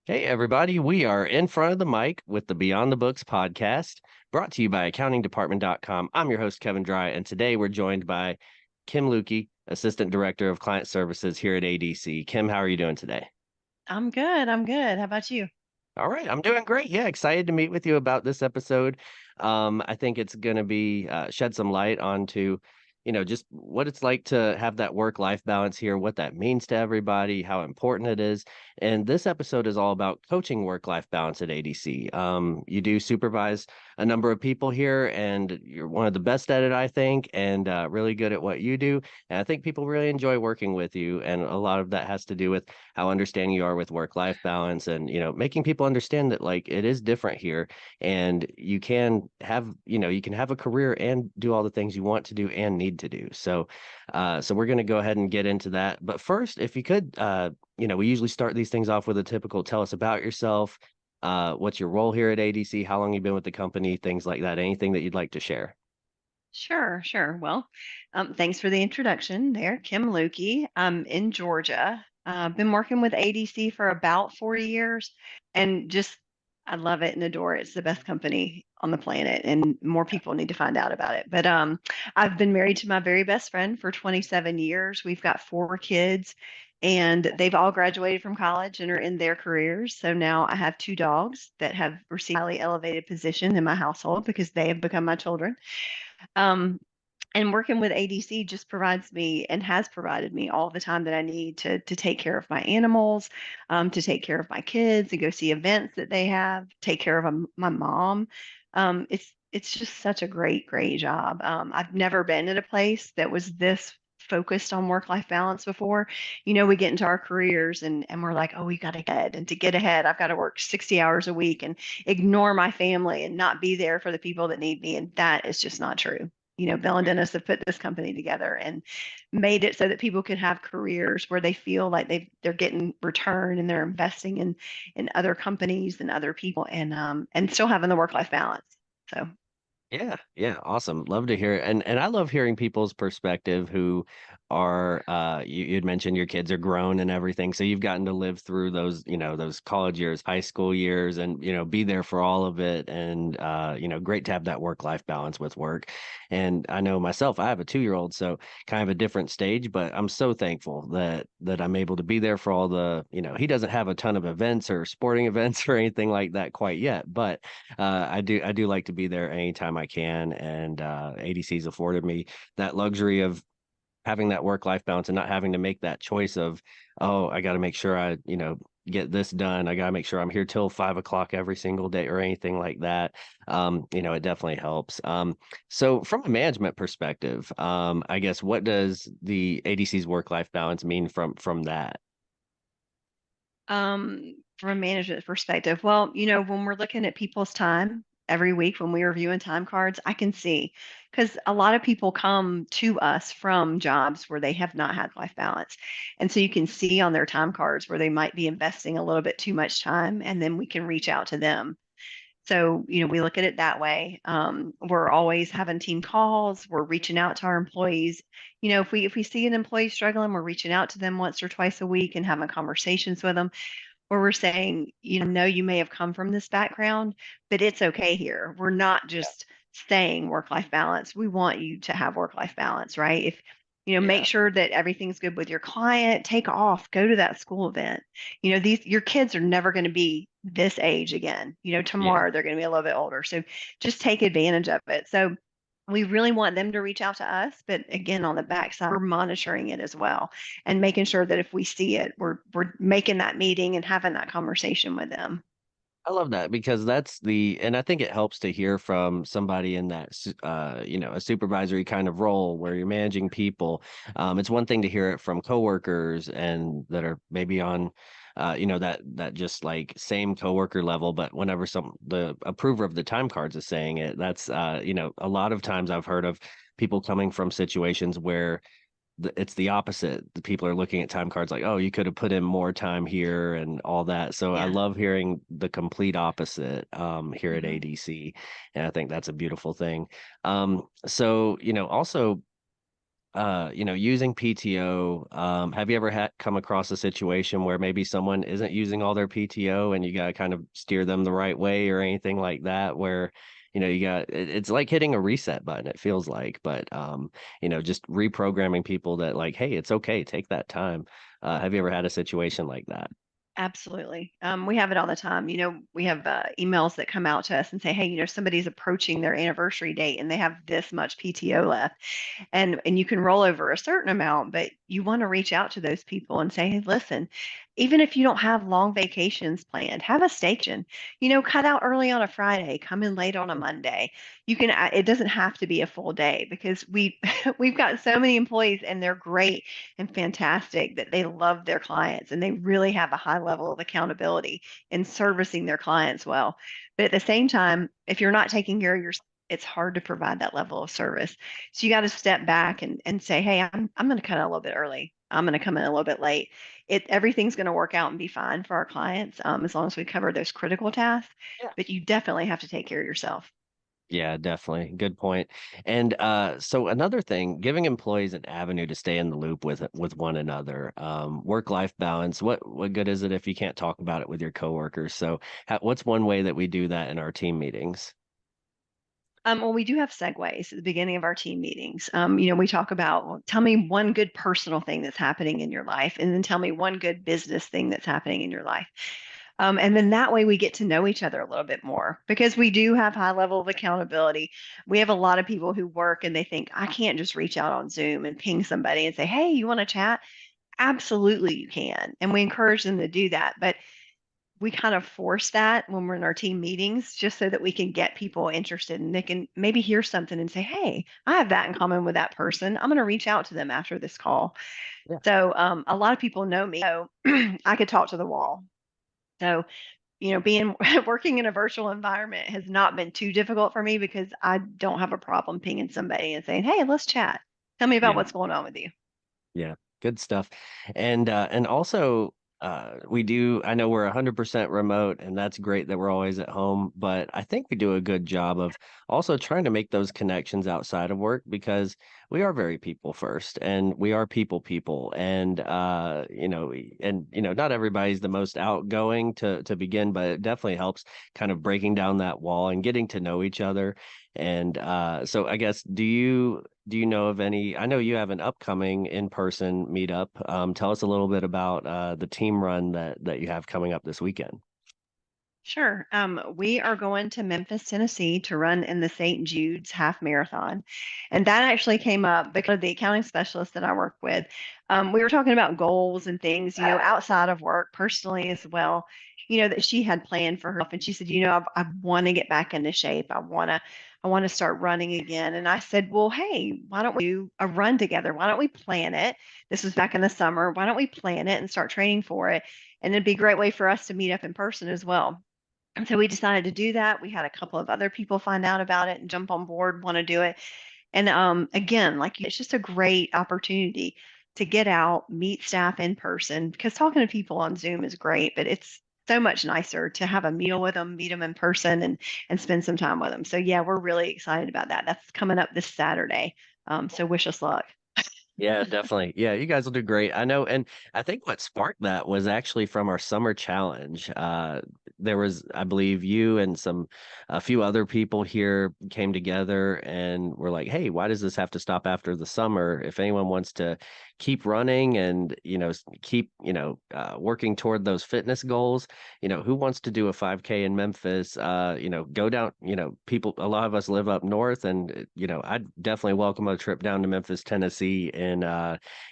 Hey, everybody. We are in front of the mic with the Beyond the Books podcast, brought to you by accountingdepartment.com. I'm your host, Kevin Dry, and today we're joined by Kim Lukey, Assistant Director of Client Services here at ADC. Kim, how are you doing today? I'm good. I'm good. How about you? All right, I'm doing great. Yeah, excited to meet with you about this episode. I think it's going to be shed some light onto, just what it's like to have that work-life balance here, what that means to everybody, how important it is. And this episode is all about coaching work-life balance at ADC. You do supervise a number of people here, and you're one of the best at it, I think, and really good at what you do. And I think people really enjoy working with you, and a lot of that has to do with how understanding you are with work-life balance and, making people understand that like it is different here and you can have a career and do all the things you want to do and need to do. So we're going to go ahead and get into that. But first, if you could, we usually start these things off with a typical tell us about yourself. What's your role here at ADC? How long you've been with the company? Things like that. Anything that you'd like to share? Sure, sure. Well, thanks for the introduction there. Kim Lukey. I'm in Georgia. Been working with ADC for about 4 years and just I love it and adore it. It's the best company on the planet and more people need to find out about it. But I've been married to my very best friend for 27 years. We've got 4 kids and they've all graduated from college and are in their careers. So now I have 2 dogs that have received highly elevated position in my household because they have become my children. Um, and working with ADC just provides me and has provided me all the time that I need to take care of my animals, to take care of my kids, to go see events that they have, take care of my mom. It's just such a great job. I've never been at a place that was this focused on work-life balance before. We get into our careers and we're like, oh, we got to get ahead. And to get ahead, I've got to work 60 hours a week and ignore my family and not be there for the people that need me. And that is just not true. Bill and Dennis have put this company together and made it so that people can have careers where they feel like they're getting return and they're investing in other companies and other people and still having the work life balance. So Yeah, yeah, awesome. Love to hear it. And I love hearing people's perspective who are you'd mentioned your kids are grown and everything. So you've gotten to live through those, those college years, high school years and, be there for all of it. And great to have that work-life balance with work. And I know myself, I have a 2-year-old, so kind of a different stage, but I'm so thankful that I'm able to be there for all the, he doesn't have a ton of events or sporting events or anything like that quite yet, but I do like to be there anytime I can, and ADC's afforded me that luxury of having that work-life balance and not having to make that choice of, oh, I got to make sure I, get this done. I got to make sure I'm here till 5 o'clock every single day or anything like that. It definitely helps. So from a management perspective, I guess what does the ADC's work-life balance mean from that? from a management perspective, well, when we're looking at people's time every week when we're reviewing time cards, I can see because a lot of people come to us from jobs where they have not had life balance. And so you can see on their time cards where they might be investing a little bit too much time, and then we can reach out to them. So, we look at it that way. We're always having team calls. We're reaching out to our employees. If we see an employee struggling, we're reaching out to them once or twice a week and having conversations with them where we're saying, no, you may have come from this background, but it's okay here. We're not just saying work life balance. We want you to have work life balance, right? If make Yeah. sure that everything's good with your client, take off, go to that school event. These your kids are never going to be this age again. Yeah. Tomorrow they're going to be a little bit older. So just take advantage of it. So we really want them to reach out to us, but again, on the backside, we're monitoring it as well and making sure that if we see it, we're making that meeting and having that conversation with them. I love that because and I think it helps to hear from somebody in that, a supervisory kind of role where you're managing people. It's one thing to hear it from coworkers and that are maybe on, that just like same coworker level, but whenever the approver of the time cards is saying it, that's, a lot of times I've heard of people coming from situations where it's the opposite. The people are looking at time cards like, oh, you could have put in more time here and all that. So I Yeah. love hearing the complete opposite here at Hmm. ADC. And I think that's a beautiful thing. So, also using PTO, have you ever had come across a situation where maybe someone isn't using all their PTO and you got to kind of steer them the right way or anything like that where, it's like hitting a reset button, it feels like, but just reprogramming people that like, hey, it's okay, take that time. Have you ever had a situation like that? Absolutely. We have it all the time. We have emails that come out to us and say, hey, somebody's approaching their anniversary date and they have this much PTO left. And you can roll over a certain amount, but you want to reach out to those people and say, hey, listen, even if you don't have long vacations planned, have a station. Cut out early on a Friday, come in late on a Monday. You can, it doesn't have to be a full day because we've got so many employees and they're great and fantastic that they love their clients and they really have a high level of accountability in servicing their clients well. But at the same time, if you're not taking care of your, it's hard to provide that level of service. So you got to step back and say, hey, I'm going to cut out a little bit early. I'm going to come in a little bit late. Everything's going to work out and be fine for our clients, as long as we cover those critical tasks. But you definitely have to take care of yourself. Yeah, definitely. Good point. And so another thing, giving employees an avenue to stay in the loop with one another. Work-life balance. What good is it if you can't talk about it with your coworkers? So what's one way that we do that in our team meetings? Well, we do have segues at the beginning of our team meetings. We talk about, well, tell me one good personal thing that's happening in your life, and then tell me one good business thing that's happening in your life. And then that way we get to know each other a little bit more because we do have high level of accountability. We have a lot of people who work and they think, I can't just reach out on Zoom and ping somebody and say, hey, you want to chat? Absolutely, you can. And we encourage them to do that. But we kind of force that when we're in our team meetings just so that we can get people interested and they can maybe hear something and say, hey, I have that in common with that person. I'm going to reach out to them after this call. Yeah. So a lot of people know me. So I could talk to the wall. So, being working in a virtual environment has not been too difficult for me because I don't have a problem pinging somebody and saying, hey, let's chat. Tell me about Yeah. what's going on with you. Yeah, good stuff. And also we do I know we're 100% remote and that's great that we're always at home, but I think we do a good job of also trying to make those connections outside of work because we are very people first and we are people and not everybody's the most outgoing to begin, but it definitely helps kind of breaking down that wall and getting to know each other. And so I guess do you know of any? I know you have an upcoming in-person meetup. Tell us a little bit about the team run that you have coming up this weekend. Sure. We are going to Memphis, Tennessee to run in the St. Jude's half marathon. And that actually came up because the accounting specialist that I work with, we were talking about goals and things, outside of work, personally as well, that she had planned for herself. And she said, I want to get back into shape. I want to start running again. And I said, well, hey, why don't we do a run together? Why don't we plan it? This was back in the summer. Why don't we plan it and start training for it? And it'd be a great way for us to meet up in person as well. And so we decided to do that. We had a couple of other people find out about it and jump on board, want to do it. And again, like it's just a great opportunity to get out, meet staff in person because talking to people on Zoom is great, but it's so much nicer to have a meal with them, meet them in person and spend some time with them. So yeah, we're really excited about that. That's coming up this Saturday. So wish us luck. Yeah, definitely. Yeah, you guys will do great. I know, and I think what sparked that was actually from our summer challenge. There was, I believe, you and a few other people here came together and were like, "Hey, why does this have to stop after the summer? If anyone wants to keep running and keep working toward those fitness goals, who wants to do a 5K in Memphis? Go down. People. A lot of us live up north, and I'd definitely welcome a trip down to Memphis, Tennessee, in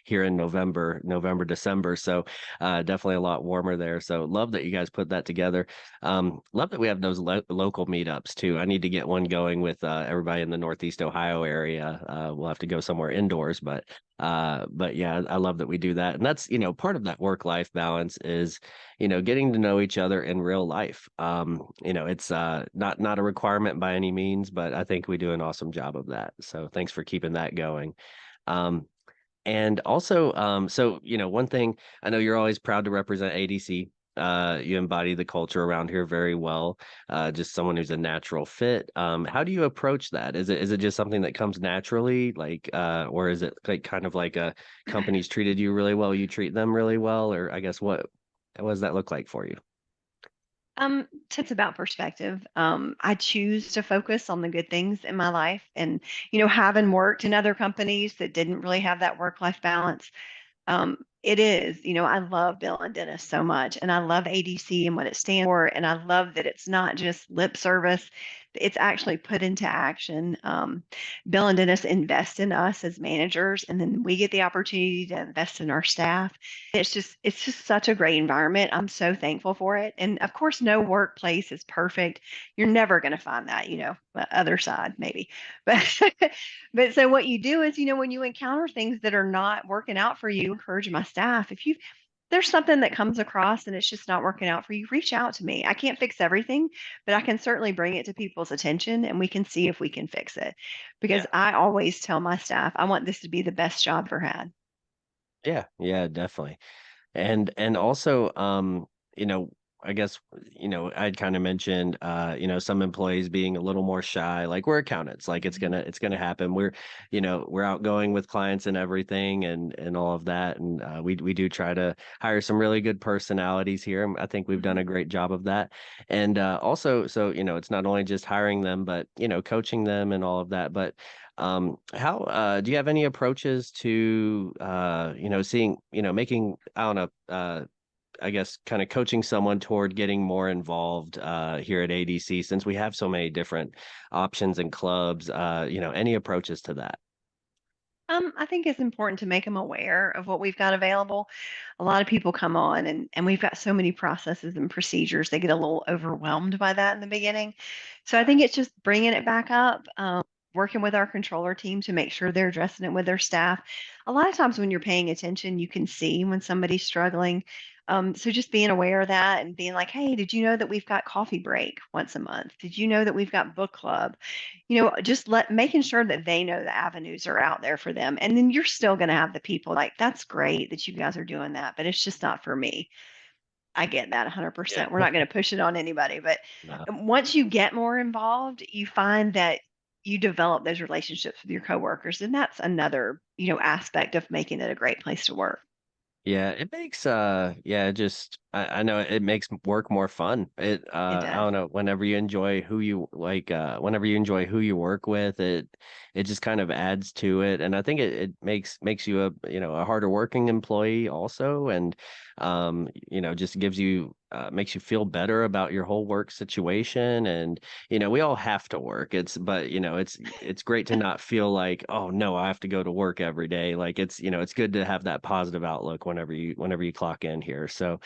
here in November, December. So definitely a lot warmer there. So love that you guys put that together. Love that we have those local meetups too. I need to get one going with everybody in the Northeast Ohio area. We'll have to go somewhere indoors, but yeah, I love that we do that. And that's, part of that work-life balance is, getting to know each other in real life. It's not a requirement by any means, but I think we do an awesome job of that. So thanks for keeping that going. Um, and also, so one thing I know you're always proud to represent ADC. you embody the culture around here very well. Just someone who's a natural fit. How do you approach that? Is it just something that comes naturally, like, or is it like kind of like a company's treated you really well, you treat them really well, or I guess what does that look like for you? It's about perspective. I choose to focus on the good things in my life, and having worked in other companies that didn't really have that work-life balance, it is, I love Bill and Dennis so much, and I love ADC and what it stands for, and I love that it's not just lip service, it's actually put into action. Bill and Dennis invest in us as managers, and then we get the opportunity to invest in our staff. It's just such a great environment. I'm so thankful for it. And of course, no workplace is perfect. You're never going to find that, the other side maybe. But but so what you do is, when you encounter things that are not working out for you, encourage my staff. If there's something that comes across and it's just not working out for you, reach out to me. I can't fix everything, but I can certainly bring it to people's attention and we can see if we can fix it. Because Yeah. I always tell my staff, I want this to be the best job I've ever had. Yeah, yeah, definitely. And also, you know, I guess, I'd kind of mentioned, some employees being a little more shy. Like we're accountants, like it's gonna happen. We're outgoing with clients and everything, and all of that. And we do try to hire some really good personalities here. And I think we've done Mhm. a great job of that. And also, so it's not only just hiring them, but coaching them and all of that. But how do you have any approaches to seeing, making, I don't know, I guess kind of coaching someone toward getting more involved here at ADC since we have so many different options and clubs, any approaches to that? I think it's important to make them aware of what we've got available. A lot of people come on and we've got so many processes and procedures, they get a little overwhelmed by that in the beginning. So I think it's just bringing it back up, working with our controller team to make sure they're addressing it with their staff. A lot of times when you're paying attention, you can see when somebody's struggling. So just being aware of that and being like, hey, did you know that we've got coffee break once a month? Did you know that we've got book club? Just making sure that they know the avenues are out there for them. And then you're still going to have the people like, that's great that you guys are doing that, but it's just not for me. I get that Yeah. 100%. We're not going to push it on anybody, but No. once you get more involved, you find that you develop those relationships with your coworkers, and that's another, aspect of making it a great place to work. Yeah, it makes yeah, just I know it makes work more fun. It I does. don't know, whenever you enjoy who you like whenever you enjoy who you work with, it just kind of adds to it. And I think it makes you a harder working employee also, and just gives you makes you feel better about your whole work situation. And we all have to work. But it's great to not feel like, oh no, I have to go to work every day. Like it's good to have that positive outlook whenever you clock in here. So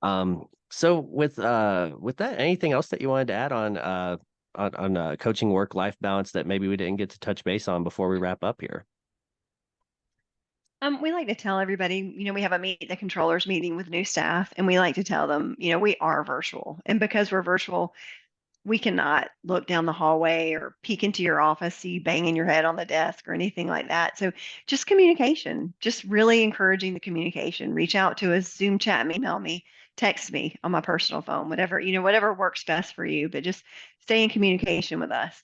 with that, anything else that you wanted to add on coaching work life balance that maybe we didn't get to touch base on before we wrap up here? We like to tell everybody, we have a meet the controllers meeting with new staff, and we like to tell them, we are virtual. And because we're virtual, we cannot look down the hallway or peek into your office, see you banging your head on the desk or anything like that. So just communication, just really encouraging the communication. Reach out to us, Zoom chat me, email me, text me on my personal phone, whatever works best for you, but just stay in communication with us.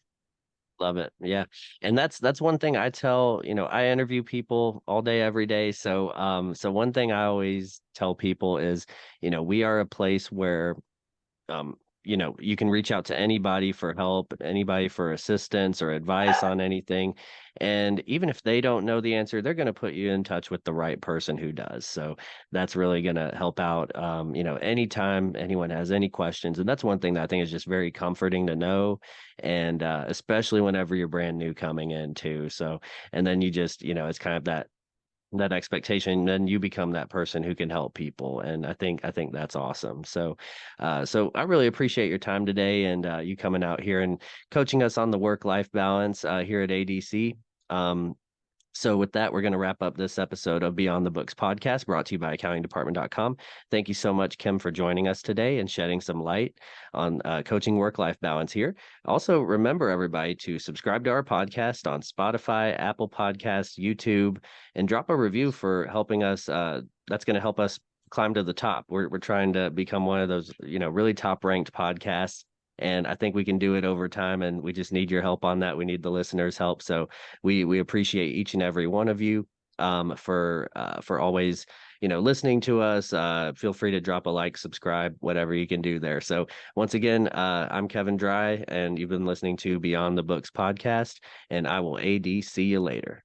Love it. Yeah. And that's one thing I tell, I interview people all day, every day. So one thing I always tell people is, we are a place where you can reach out to anybody for help, anybody for assistance or advice on anything. And even if they don't know the answer, they're going to put you in touch with the right person who does. So that's really going to help out, anytime anyone has any questions. And that's one thing that I think is just very comforting to know. And especially whenever you're brand new coming in too. So, and then you just, it's kind of that expectation, then you become that person who can help people. And I think that's awesome. So I really appreciate your time today, and you coming out here and coaching us on the work life balance here at ADC. So with that, we're going to wrap up this episode of Beyond the Books podcast, brought to you by accountingdepartment.com. Thank you so much, Kim, for joining us today and shedding some light on coaching work-life balance here. Also, remember, everybody, to subscribe to our podcast on Spotify, Apple Podcasts, YouTube, and drop a review for helping us. That's going to help us climb to the top. We're trying to become one of those, really top ranked podcasts. And I think we can do it over time. And we just need your help on that. We need the listeners' help. So we appreciate each and every one of you for always, listening to us. Feel free to drop a like, subscribe, whatever you can do there. So once again, I'm Kevin Dry, and you've been listening to Beyond the Books podcast, and I will AD see you later.